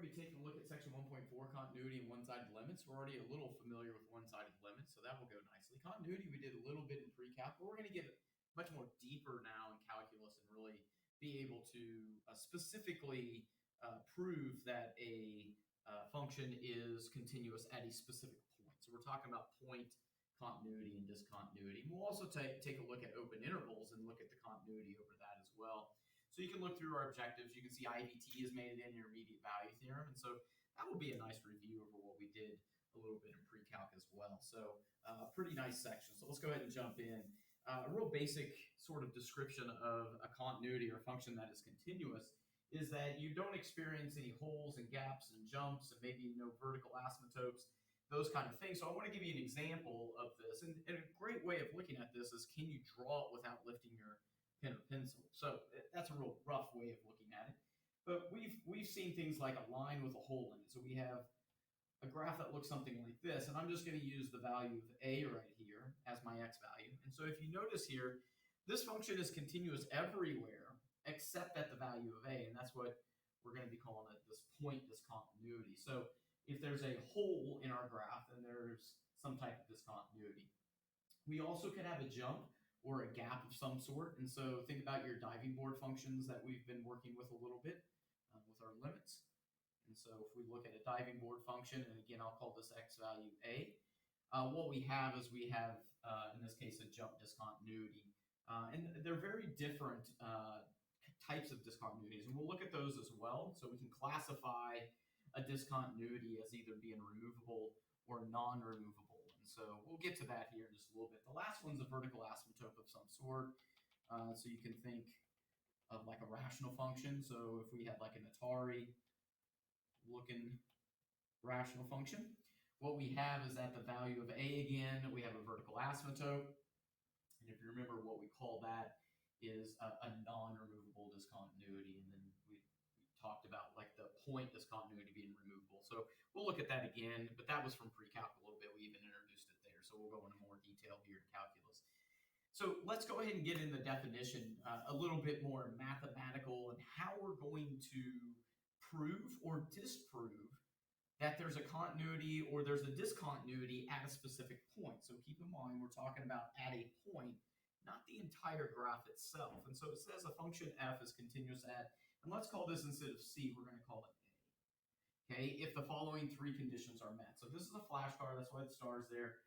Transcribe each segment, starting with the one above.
going to be taking a look at section 1.4, continuity and one-sided limits. We're already a little familiar with one-sided limits, so that will go nicely. Continuity we did a little bit in pre-calc, but we're going to get much more deeper now in calculus and really be able to specifically prove that a function is continuous at a specific point. So we're talking about point continuity and discontinuity. We'll also take a look at open intervals and look at the continuity over that as well. So you can look through our objectives. You can see IVT has made it in intermediate value theorem. And so that will be a nice review over what we did a little bit in pre-calc as well. So pretty nice section. So let's go ahead and jump in. A real basic sort of description of a continuity or a function that is continuous is that you don't experience any holes and gaps and jumps and maybe no vertical asymptotes, those kind of things. So I want to give you an example of this. And a great way of looking at this is, can you draw it without lifting your pen or pencil? So that's a real rough way of looking at it. But we've seen things like a line with a hole in it. So we have a graph that looks something like this, and I'm just going to use the value of a right here as my x value. And so if you notice here, this function is continuous everywhere except at the value of a, and that's what we're going to be calling it this point discontinuity. So if there's a hole in our graph, then there's some type of discontinuity. We also could have a jump or a gap of some sort. And so think about your diving board functions that we've been working with a little bit with our limits. And so if we look at a diving board function, and again, I'll call this x value a, what we have is we have, in this case, a jump discontinuity. And they're very different types of discontinuities, and we'll look at those as well. So we can classify a discontinuity as either being removable or non-removable. And so we'll get to that here in just a little bit. The last one's a vertical asymptote of some sort. So you can think of like a rational function. So if we had like an Atari looking rational function, what we have is at the value of a again, we have a vertical asymptote. And if you remember, what we call that is a non-removable discontinuity. And then we talked about like the point discontinuity being removable. So we'll look at that again, but that was from pre-calc a little bit. We even introduced it there. So we'll go into more detail here in calculus. So let's go ahead and get in the definition a little bit more mathematical and how we're going to prove or disprove that there's a continuity or there's a discontinuity at a specific point. So keep in mind, we're talking about at a point, not the entire graph itself. And so it says a function f is continuous at, and let's call this, instead of c, we're going to call it a. Okay, if the following three conditions are met. So this is a flashcard, that's why the star's there.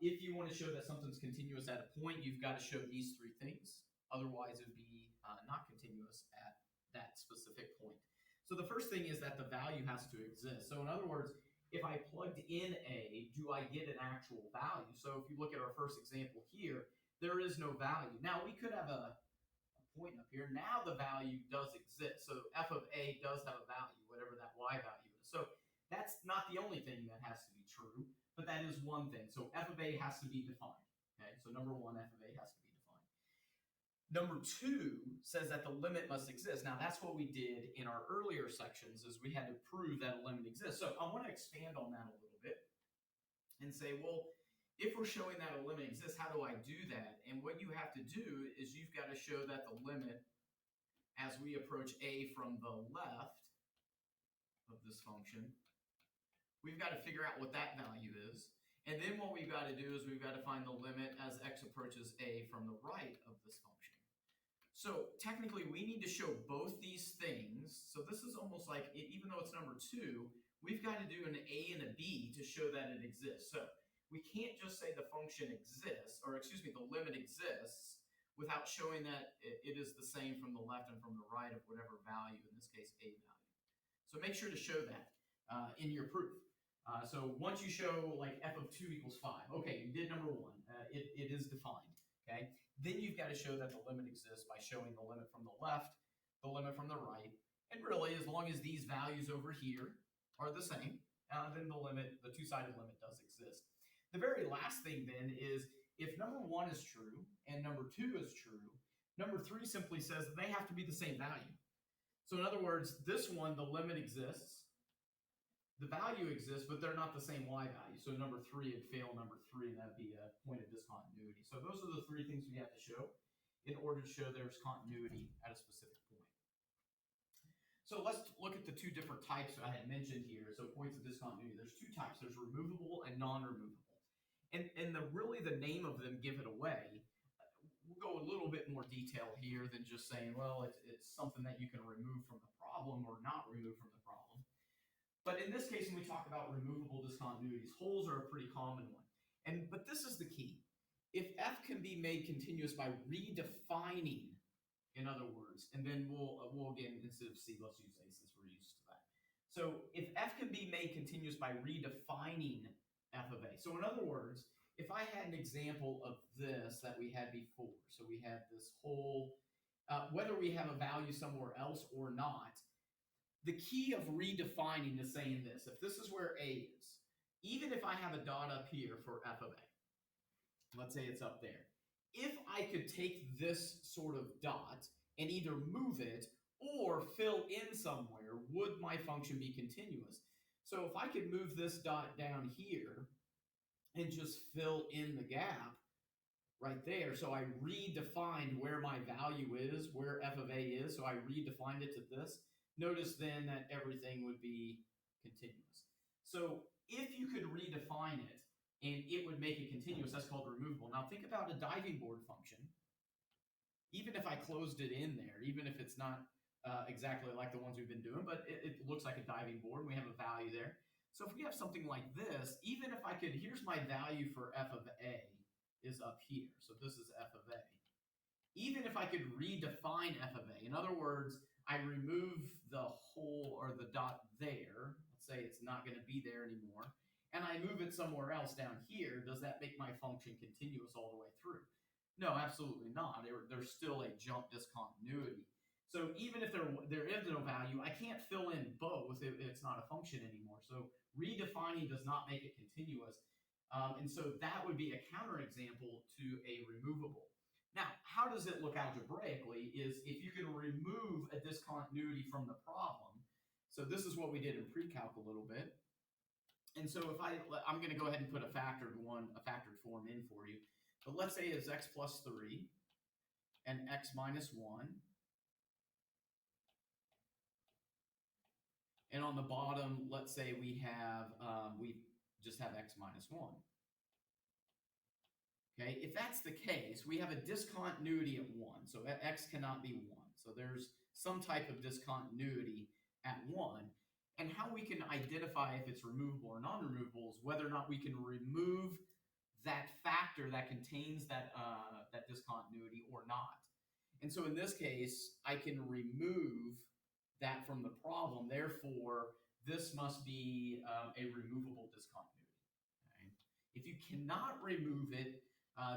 If you want to show that something's continuous at a point, you've got to show these three things. Otherwise, it would be not continuous at that specific point. So the first thing is that the value has to exist. So in other words, if I plugged in a, do I get an actual value? So if you look at our first example here, there is no value. Now we could have a point up here. Now the value does exist. So f of a does have a value, whatever that y value is. So that's not the only thing that has to be true, but that is one thing. So f of a has to be defined. Okay, so number one, f of a has to be defined. Number two says that the limit must exist. Now that's what we did in our earlier sections, is we had to prove that a limit exists. So I want to expand on that a little bit and say, well, if we're showing that a limit exists, how do I do that? And what you have to do is you've got to show that the limit, as we approach a from the left of this function, we've got to figure out what that value is. And then what we've got to do is we've got to find the limit as x approaches a from the right of this function. So technically, we need to show both these things. So this is almost like, even though it's number two, we've got to do an a and a b to show that it exists. So we can't just say the function exists, or excuse me, the limit exists, without showing that it is the same from the left and from the right of whatever value, in this case, a value. So make sure to show that in your proof. So once you show like f of 2 equals 5, okay, you did number one, it is defined, okay? Then you've got to show that the limit exists by showing the limit from the left, the limit from the right, and really, as long as these values over here are the same, then the limit, the two-sided limit does exist. The very last thing then is, if number one is true and number two is true, number three simply says that they have to be the same value. So in other words, this one, the limit exists, the value exists, but they're not the same y value. So number three would fail number three, and that'd be a point of discontinuity. So those are the three things we have to show in order to show there's continuity at a specific point. So let's look at the two different types I had mentioned here. So points of discontinuity. There's two types. There's removable and non-removable. And really the name of them give it away. We'll go a little bit more detail here than just saying, well, it's something that you can remove from the problem or not remove from the problem. But in this case, when we talk about removable discontinuities, holes are a pretty common one. But this is the key. If f can be made continuous by redefining, in other words, and then we'll again, instead of c, let's use a since we're used to that. So if f can be made continuous by redefining f of a. So in other words, if I had an example of this that we had before, so we had this whole, whether we have a value somewhere else or not, the key of redefining is saying this. If this is where a is, even if I have a dot up here for f of a, let's say it's up there, if I could take this sort of dot and either move it or fill in somewhere, would my function be continuous? So if I could move this dot down here and just fill in the gap right there, so I redefined where my value is, where f of a is, so I redefined it to this, notice then that everything would be continuous. So if you could redefine it and it would make it continuous, that's called removable. Now think about a diving board function. Even if I closed it in there, even if it's not exactly like the ones we've been doing, but it looks like a diving board, and we have a value there. So if we have something like this, even if I could, here's my value for f of a is up here. So this is f of a. Even if I could redefine f of a, in other words, I remove the whole or the dot there, let's say it's not going to be there anymore, and I move it somewhere else down here, does that make my function continuous all the way through? No, absolutely not. There's still a jump discontinuity. So even if there is no value, I can't fill in both if it's not a function anymore. So redefining does not make it continuous. And so that would be a counterexample to a removable. Now, how does it look algebraically is if you can remove a discontinuity from the problem. So this is what we did in pre-calc a little bit. And so if I'm going to go ahead and put a factored form in for you. But let's say it's x plus 3 and x minus 1. And on the bottom, let's say we just have x minus 1. Okay, if that's the case, we have a discontinuity at 1. So x cannot be 1. So there's some type of discontinuity at 1. And how we can identify if it's removable or non-removable is whether or not we can remove that factor that contains that discontinuity or not. And so in this case, I can remove that from the problem. Therefore, this must be a removable discontinuity. Okay? If you cannot remove it,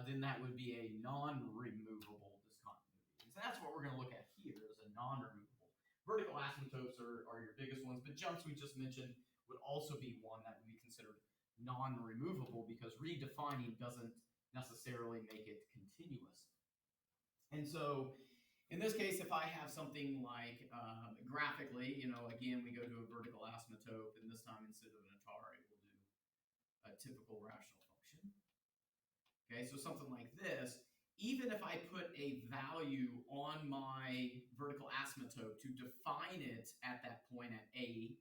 then that would be a non-removable discontinuity. And so that's what we're going to look at here is a non-removable. Vertical asymptotes are your biggest ones, but jumps we just mentioned would also be one that would be considered non-removable because redefining doesn't necessarily make it continuous. And so in this case, if I have something like graphically, again, we go to a vertical asymptote, and this time instead of an atari, we'll do a typical rational function. Okay, so something like this, even if I put a value on my vertical asymptote to define it at that point at A,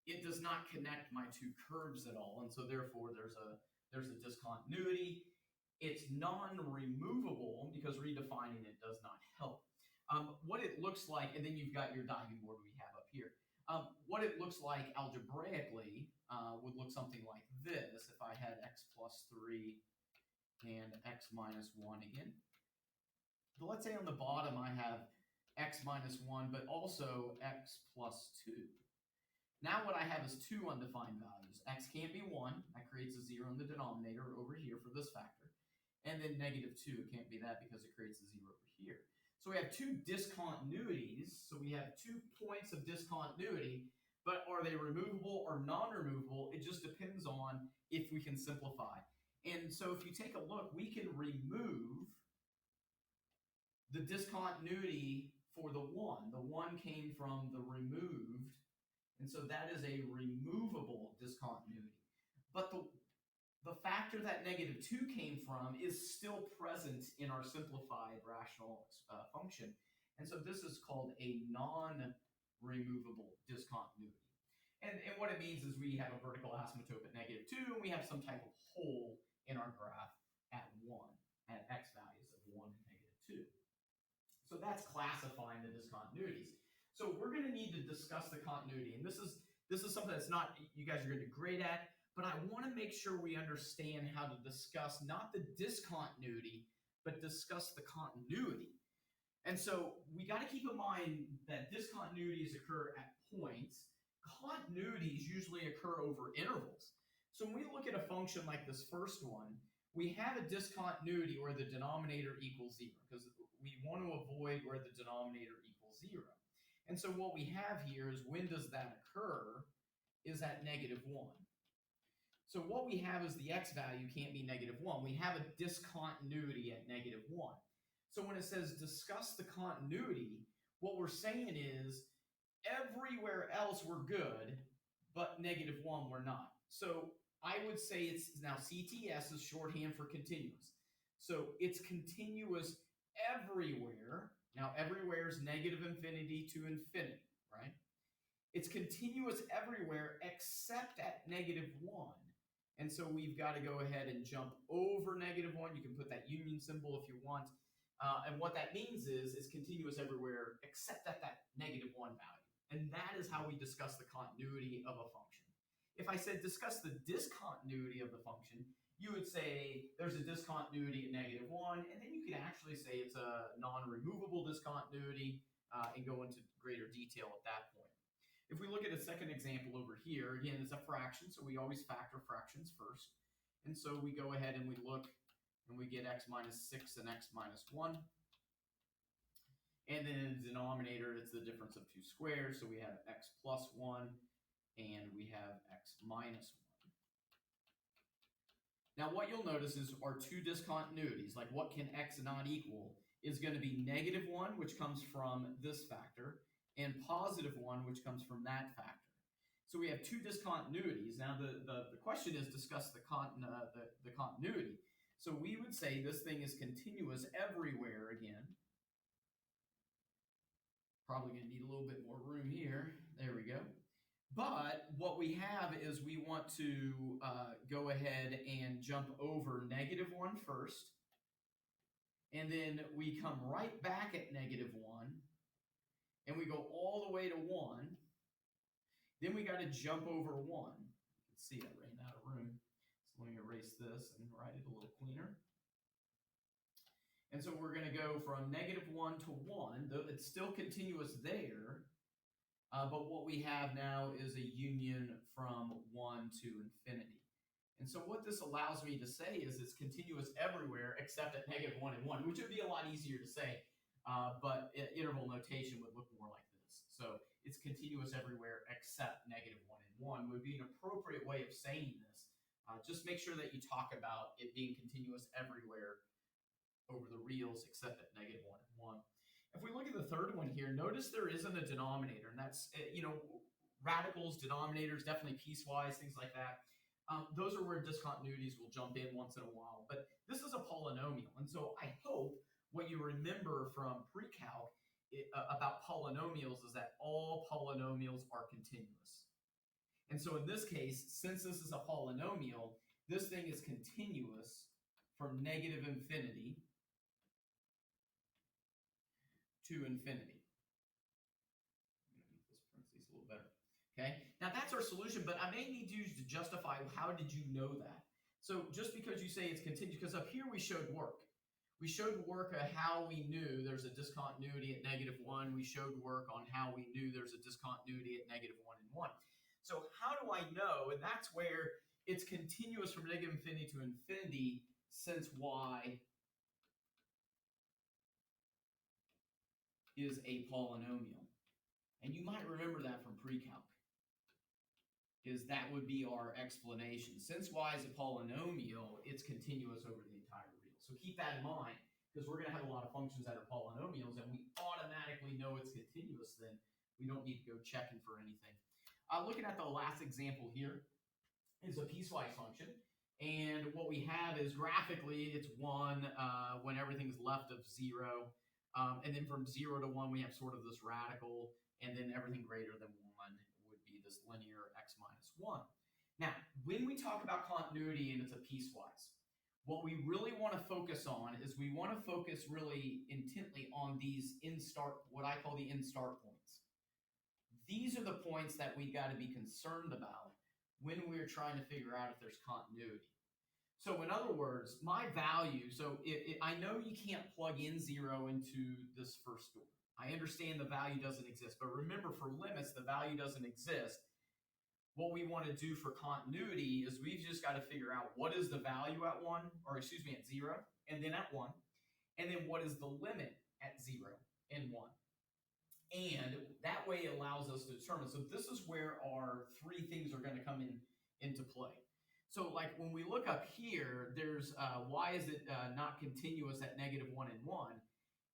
it does not connect my two curves at all. And so therefore there's a discontinuity. It's non-removable because redefining it does not help. What it looks like, and then you've got your diving board we have up here. What it looks like algebraically would look something like this if I had x plus 3 and x minus 1 again. But let's say on the bottom I have x minus 1, but also x plus 2. Now what I have is two undefined values. X can't be 1. That creates a 0 in the denominator over here for this factor. And then negative 2. It can't be that because it creates a 0 over here. So we have two discontinuities. So we have 2 points of discontinuity. But are they removable or non-removable? It just depends on if we can simplify. And so if you take a look, we can remove the discontinuity for the 1. The 1 came from the removed. And so that is a removable discontinuity. But the factor that negative 2 came from is still present in our simplified rational function. And so this is called a non-removable non-removable discontinuity. And what it means is we have a vertical asymptote at -2, and we have some type of hole in our graph at 1, at x values of 1 and -2. So that's classifying the discontinuities. So we're going to need to discuss the continuity, and this is something that's not you guys are going to do great at, but I want to make sure we understand how to discuss not the discontinuity, but discuss the continuity. And so we got to keep in mind that discontinuities occur at points. Continuities usually occur over intervals. So when we look at a function like this first one, we have a discontinuity where the denominator equals 0, because we want to avoid where the denominator equals 0. And so what we have here is when does that occur is at -1. So what we have is the x value can't be -1. We have a discontinuity at -1. So when it says discuss the continuity, what we're saying is everywhere else we're good, but -1 we're not. So I would say it's now CTS is shorthand for continuous. So it's continuous everywhere. Now everywhere is -infinity to infinity, right? It's continuous everywhere except at -1. And so we've got to go ahead and jump over -1. You can put that union symbol if you want. And what that means is it's continuous everywhere except at that -1 value. And that is how we discuss the continuity of a function. If I said discuss the discontinuity of the function, you would say there's a discontinuity at -1, and then you could actually say it's a non-removable discontinuity and go into greater detail at that point. If we look at a second example over here, again, it's a fraction, so we always factor fractions first. And so we go ahead and we look, and we get x minus 6 and x minus 1. And then in the denominator, it's the difference of two squares. So we have x plus 1, and we have x minus 1. Now what you'll notice is our two discontinuities, like what can x not equal, is going to be -1, which comes from this factor, and +1, which comes from that factor. So we have two discontinuities. Now the question is discuss the continuity. So we would say this thing is continuous everywhere again. Probably going to need a little bit more room here. There we go. But what we have is we want to go ahead and jump over -1 first. And then we come right back at -1. And we go all the way to 1. Then we got to jump over 1. You can see I ran out of room. So let me erase this and write it a little cleaner. And so we're going to go from -1 to 1. Though it's still continuous there. But what we have now is a union from 1 to infinity. And so what this allows me to say is it's continuous everywhere except at -1 and 1, which would be a lot easier to say. But interval notation would look more like this. So it's continuous everywhere except -1 and 1 would be an appropriate way of saying this. Just make sure that you talk about it being continuous everywhere over the reals except at -1 and 1. If we look at the third one here, notice there isn't a denominator, and that's, radicals, denominators, definitely piecewise, things like that. Those are where discontinuities will jump in once in a while. But this is a polynomial, and so I hope what you remember from pre-calc about polynomials is that all polynomials are continuous. And so in this case, since this is a polynomial, this thing is continuous from -infinity to infinity. I'm going to make this parentheses a little better. Okay, now that's our solution, but I may need you to justify how did you know that? So just because you say it's continuous, because up here we showed work. We showed work of how we knew there's a discontinuity at -1. We showed work on how we knew there's a discontinuity at -1 and 1. So how do I know? And that's where it's continuous from -infinity to infinity, since y is a polynomial. And you might remember that from pre-calc, is that would be our explanation. Since y is a polynomial, it's continuous over the entire real. So keep that in mind, because we're going to have a lot of functions that are polynomials, and we automatically know it's continuous then. We don't need to go checking for anything. Looking at the last example here is a piecewise function. And what we have is graphically, it's 1 when everything's left of 0. And then from 0 to 1, we have sort of this radical. and then everything greater than 1 would be this linear x minus 1. Now, when we talk about continuity and it's a piecewise, what we really want to focus on is we want to focus really intently on these what I call the in-start points. These are the points that we got to be concerned about when we're trying to figure out if there's continuity. So in other words, my value, so I know you can't plug in 0 into this first door. I understand the value doesn't exist, but remember for limits, the value doesn't exist. What we want to do for continuity is we've just got to figure out what is the value at 1, or excuse me, at 0, and then at 1, and then what is the limit at 0 and 1. And that way it allows us to determine. So this is where our 3 things are going to come into play. So like when we look up here, there's why is it not continuous at -1 and 1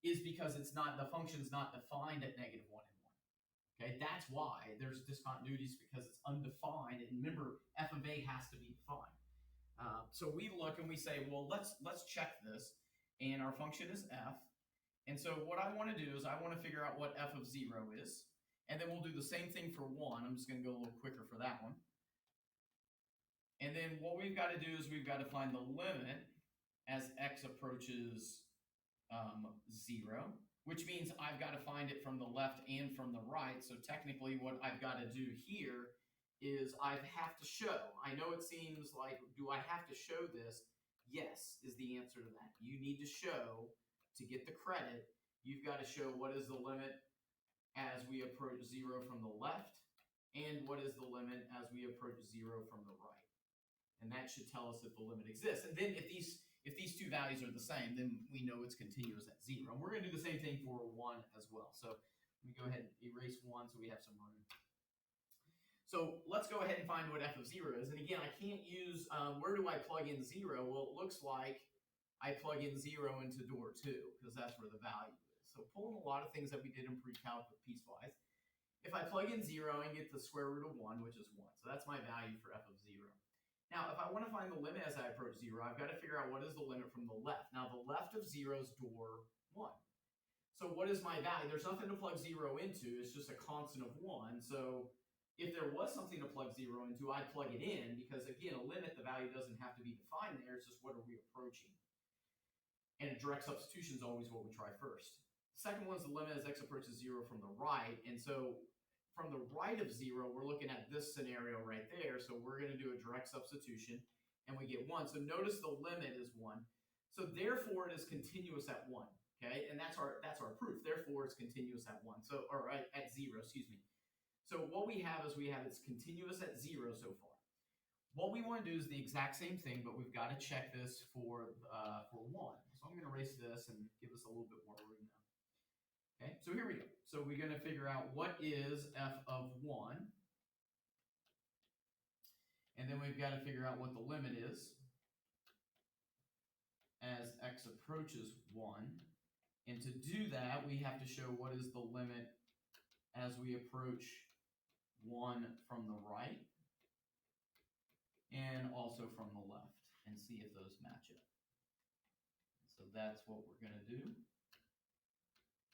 is because it's not, the function's not defined at -1 and 1. Okay, that's why there's discontinuities, because it's undefined. And remember, f of a has to be defined. So we look and we say, well, let's check this, and our function is f. And so what I want to do is I want to figure out what f of 0 is, and then we'll do the same thing for 1. I'm just going to go a little quicker for that one. And then what we've got to do is we've got to find the limit as x approaches 0, which means I've got to find it from the left and from the right. So technically what I've got to do here is I have to show. I know it seems like, do I have to show this? Yes, is the answer to that. You need to show, to get the credit, you've got to show what is the limit as we approach 0 from the left, and what is the limit as we approach 0 from the right. And that should tell us if the limit exists. And then if these 2 values are the same, then we know it's continuous at 0. And we're going to do the same thing for 1 as well. So let me go ahead and erase 1 so we have some room. So let's go ahead and find what f of 0 is. And again, I can't use, where do I plug in 0? Well, it looks like I plug in 0 into door 2, because that's where the value is. So pulling a lot of things that we did in pre-calc with piecewise. If I plug in 0 and get the square root of 1, which is 1. So that's my value for f of 0. Now, if I want to find the limit as I approach 0, I've got to figure out what is the limit from the left. Now, the left of 0 is door 1. So what is my value? There's nothing to plug 0 into. It's just a constant of 1. So if there was something to plug 0 into, I'd plug it in, because, again, a limit, the value doesn't have to be defined there. It's just what are we approaching. And direct substitution is always what we try first. Second one is the limit as x approaches 0 from the right. And so from the right of 0, we're looking at this scenario right there. So we're going to do a direct substitution, and we get 1. So notice the limit is 1. So therefore, it is continuous at 1. Okay, and that's our proof. Therefore, it's continuous at 1. So, or at 0, excuse me. So what we have is it's continuous at 0 so far. What we want to do is the exact same thing, but we've got to check this for 1. So I'm going to erase this and give us a little bit more room now. Okay, so here we go. So we're going to figure out what is f of 1. And then we've got to figure out what the limit is as x approaches 1. And to do that, we have to show what is the limit as we approach 1 from the right and also from the left, and see if those match up. So that's what we're going to do.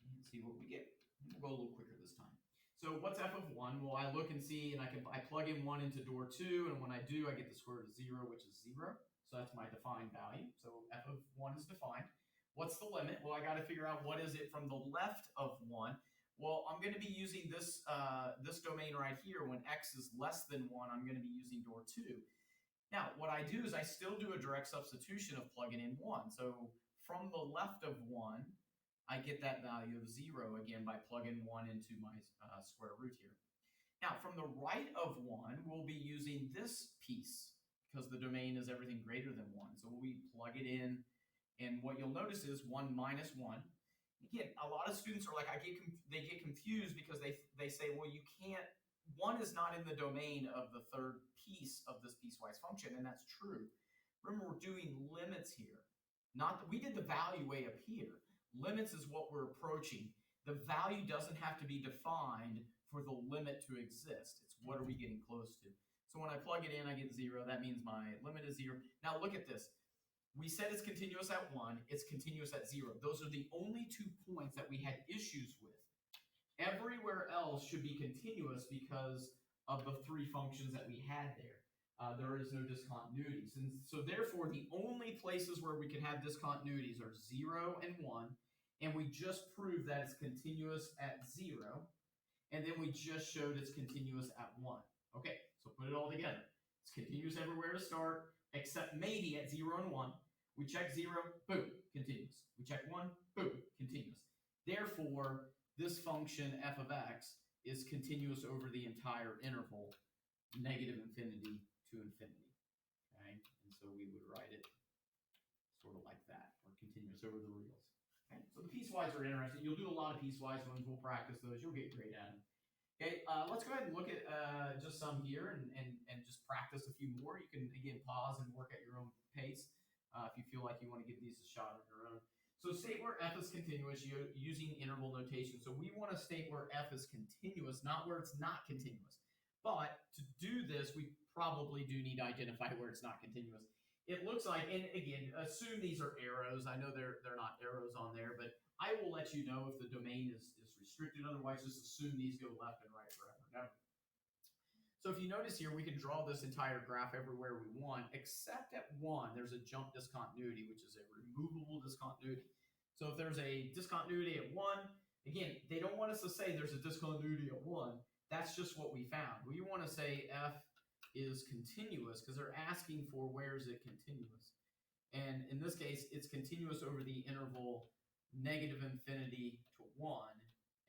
And see what we get. We'll go a little quicker this time. So what's f of 1? Well, I look and see, and I plug in 1 into door 2, and when I do, I get the square root of 0, which is 0. So that's my defined value. So f of 1 is defined. What's the limit? Well, I got to figure out what is it from the left of 1. Well, I'm going to be using this domain right here. When x is less than 1, I'm going to be using door 2. Now, what I do is I still do a direct substitution of plugging in 1. So from the left of 1, I get that value of 0 again by plugging 1 into my square root here. Now, from the right of 1, we'll be using this piece because the domain is everything greater than 1. So we plug it in, and what you'll notice is 1 minus 1. Again, a lot of students are like, they get confused because they say, well, you can't, 1 is not in the domain of the third piece of this piecewise function, and that's true. Remember, we're doing limits here. We did the value way up here. Limits is what we're approaching. The value doesn't have to be defined for the limit to exist. It's what are we getting close to. So when I plug it in, I get 0. That means my limit is 0. Now look at this. We said it's continuous at 1. It's continuous at 0. Those are the only 2 points that we had issues with. Everywhere else should be continuous because of the three functions that we had there. There is no discontinuities. And so therefore, the only places where we can have discontinuities are 0 and 1. And we just proved that it's continuous at 0. And then we just showed it's continuous at 1. Okay, so put it all together. It's continuous everywhere to start, except maybe at 0 and 1. We check 0, boom, continuous. We check 1, boom, continuous. Therefore, this function f of x is continuous over the entire interval, negative infinity to infinity. Okay, and so we would write it sort of like that, or continuous over the reals. Okay, so the piecewise are interesting. You'll do a lot of piecewise ones. We'll practice those. You'll get great at them. Okay, let's go ahead and look at just some here and just practice a few more. You can, again, pause and work at your own pace if you feel like you want to give these a shot on your own. So state where f is continuous using interval notation. So we want to state where f is continuous, not where it's not continuous. But to do this, we probably do need to identify where it's not continuous. It looks like, and again, assume these are arrows. I know they're not arrows on there, but I will let you know if the domain is restricted. Otherwise, just assume these go left and right forever and ever. So if you notice here, we can draw this entire graph everywhere we want, except at 1, there's a jump discontinuity, which is a removable discontinuity. So if there's a discontinuity at 1, again, they don't want us to say there's a discontinuity at 1. That's just what we found. We want to say f is continuous because they're asking for where is it continuous. And in this case, it's continuous over the interval negative infinity to 1,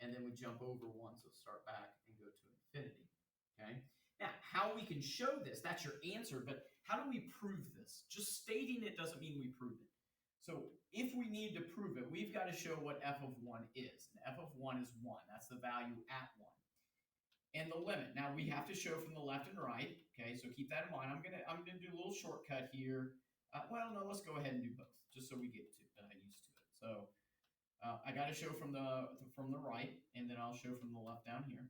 and then we jump over 1, so start back and go to infinity. Okay. Now, how we can show this, that's your answer, but how do we prove this? Just stating it doesn't mean we prove it. So if we need to prove it, we've got to show what f of 1 is. And f of 1 is 1. That's the value at 1. And the limit. Now, we have to show from the left and right. Okay, so keep that in mind. I'm gonna do a little shortcut here. Well, no, let's go ahead and do both, just so we get used to it. So I got to show from the right, and then I'll show from the left down here.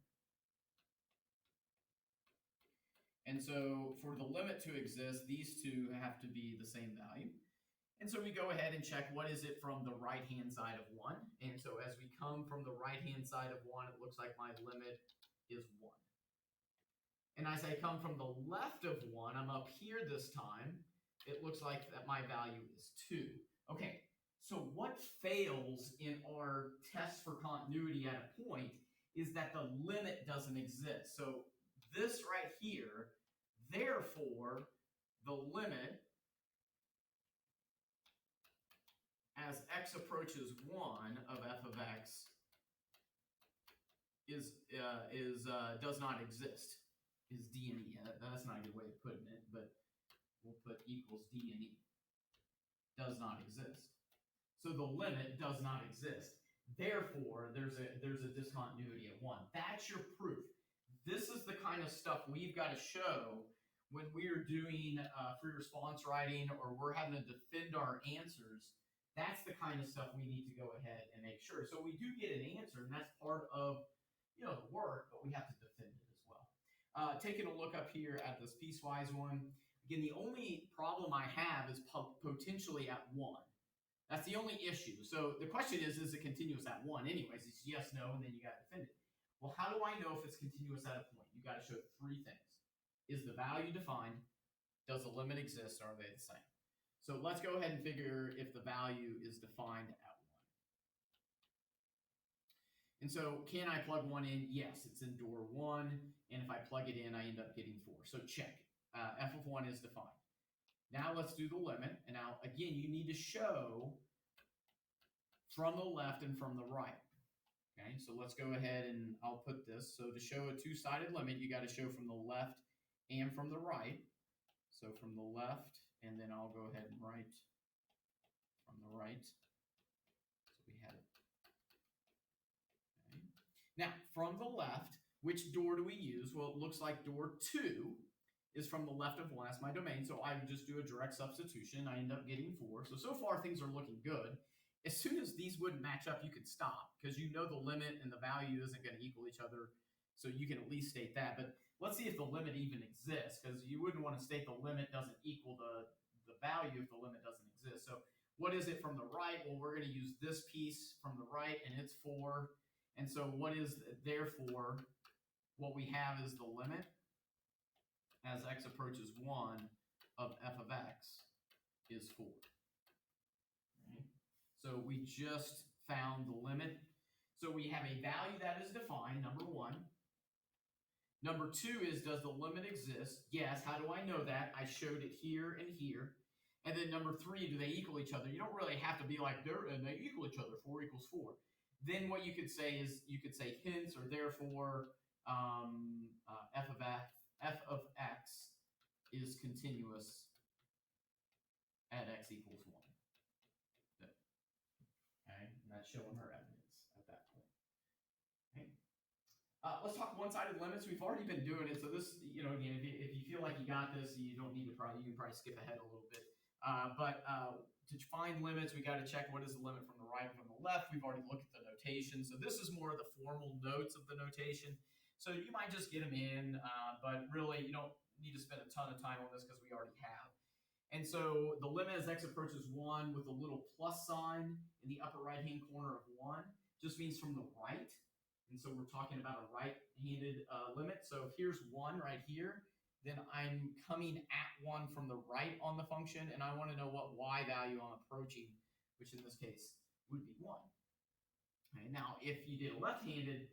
And so for the limit to exist, these two have to be the same value. And so we go ahead and check what is it from the right-hand side of 1. And so as we come from the right-hand side of 1, it looks like my limit is 1. And as I come from the left of 1, I'm up here this time, it looks like that my value is 2. Okay, so what fails in our test for continuity at a point is that the limit doesn't exist. So this right here, therefore, the limit as x approaches 1 of f of x does not exist. Is d and e. That's not a good way of putting it, but we'll put equals d and e. Does not exist. So the limit does not exist. Therefore, there's a discontinuity at 1. That's your proof. This is the kind of stuff we've got to show when we're doing free response writing or we're having to defend our answers. That's the kind of stuff we need to go ahead and make sure. So we do get an answer, and that's part of the work, but we have to defend it as well. Taking a look up here at this piecewise one. Again, the only problem I have is potentially at 1. That's the only issue. So the question is it continuous at 1? Anyways, it's yes, no, and then you got to defend it. Well, how do I know if it's continuous at a point? You got to show 3 things. Is the value defined? Does the limit exist? Or are they the same? So let's go ahead and figure if the value is defined at 1. And so can I plug 1 in? Yes, it's in door 1. And if I plug it in, I end up getting 4. So check. F of 1 is defined. Now let's do the limit. And now, again, you need to show from the left and from the right. Okay, so let's go ahead and I'll put this. So to show a two-sided limit, you got to show from the left and from the right. So from the left, and then I'll go ahead and write from the right. So we had it. Okay. Now, from the left, which door do we use? Well, it looks like door 2 is from the left of 1. That's my domain. So I would just do a direct substitution. I end up getting 4. So far, things are looking good. As soon as these wouldn't match up, you could stop because you know the limit and the value isn't going to equal each other. So you can at least state that. But let's see if the limit even exists, because you wouldn't want to state the limit doesn't equal the value if the limit doesn't exist. So what is it from the right? Well, we're going to use this piece from the right, and it's 4. And so what is, therefore, what we have is the limit as x approaches 1 of f of x is 4. Right? So we just found the limit. So we have a value that is defined, number 1. Number 2 is, does the limit exist? Yes. How do I know that? I showed it here and here. And then number 3, do they equal each other? You don't really have to be like, they equal each other, 4 equals 4. Then what you could say is, you could say hence or therefore f of x is continuous at x equals 1. Okay, and that's showing our evidence at that point. Okay. Let's talk one-sided limits. We've already been doing it, so this, again, if you feel like you got this, you don't need to you can probably skip ahead a little bit. But to find limits, we got to check what is the limit from the right and from the left. We've already looked at the notation, so this is more of the formal notes of the notation. So you might just get them in, but really you don't need to spend a ton of time on this because we already have. And so the limit as x approaches 1 with a little plus sign in the upper right-hand corner of 1 just means from the right. And so we're talking about a right-handed limit. So if here's 1 right here, then I'm coming at 1 from the right on the function, and I want to know what y value I'm approaching, which in this case would be 1. Okay, now, if you did a left-handed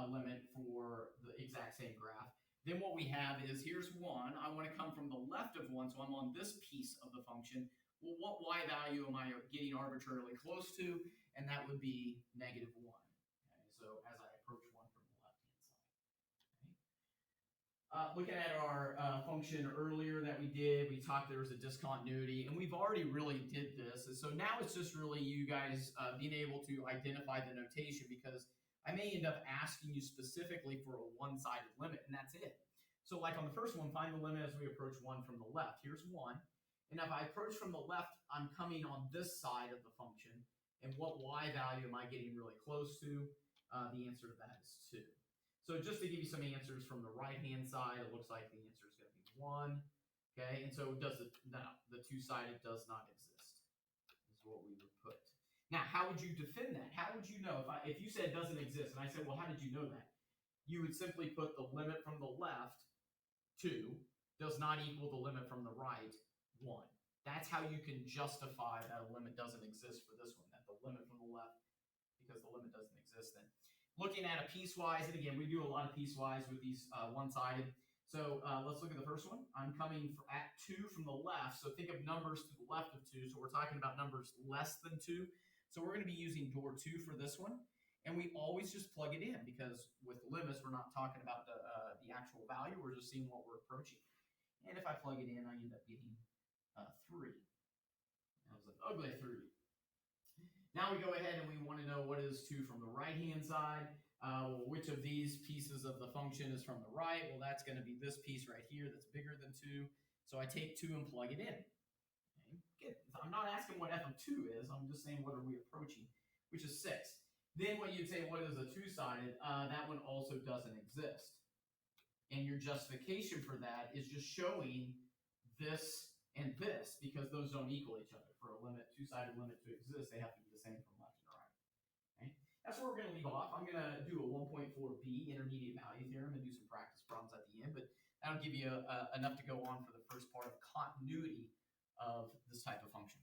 limit for the exact same graph, then what we have is, here's 1. I want to come from the left of 1, so I'm on this piece of the function. Well, what y value am I getting arbitrarily close to? And that would be -1. Okay, so as I approach 1 from the left-hand side. Okay. Looking at our function earlier that we did, we talked there was a discontinuity, and we've already really did this. And so now it's just really you guys being able to identify the notation, because I may end up asking you specifically for a one-sided limit, and that's it. So like on the first one, find the limit as we approach 1 from the left. Here's 1. And if I approach from the left, I'm coming on this side of the function. And what y value am I getting really close to? The answer to that is 2. So just to give you some answers from the right-hand side, it looks like the answer is going to be 1. Okay, and so does the two-sided does not exist, is what we would put. Now, how would you defend that? How would you know if you said it doesn't exist, and I said, well, how did you know that? You would simply put the limit from the left, 2, does not equal the limit from the right, 1. That's how you can justify that a limit doesn't exist for this one, that the limit from the left, because the limit doesn't exist then. Looking at a piecewise, and again, we do a lot of piecewise with these one-sided. So let's look at the first one. I'm coming at 2 from the left, so think of numbers to the left of 2. So we're talking about numbers less than 2. So we're going to be using door 2 for this one. And we always just plug it in, because with limits, we're not talking about the actual value. We're just seeing what we're approaching. And if I plug it in, I end up getting 3. That was an ugly 3. Now we go ahead and we want to know what is 2 from the right-hand side. Which of these pieces of the function is from the right? Well, that's going to be this piece right here that's bigger than 2. So I take 2 and plug it in. Okay. I'm not asking what f of 2 is. I'm just saying what are we approaching, which is 6. Then when you say what is a two-sided, that one also doesn't exist. And your justification for that is just showing this and this, because those don't equal each other. For a limit, two-sided limit to exist, they have to be the same from left and right. Okay? That's where we're going to leave off. I'm going to do a 1.4b intermediate value theorem and do some practice problems at the end, but that'll give you enough to go on for the first part of continuity of this type of function.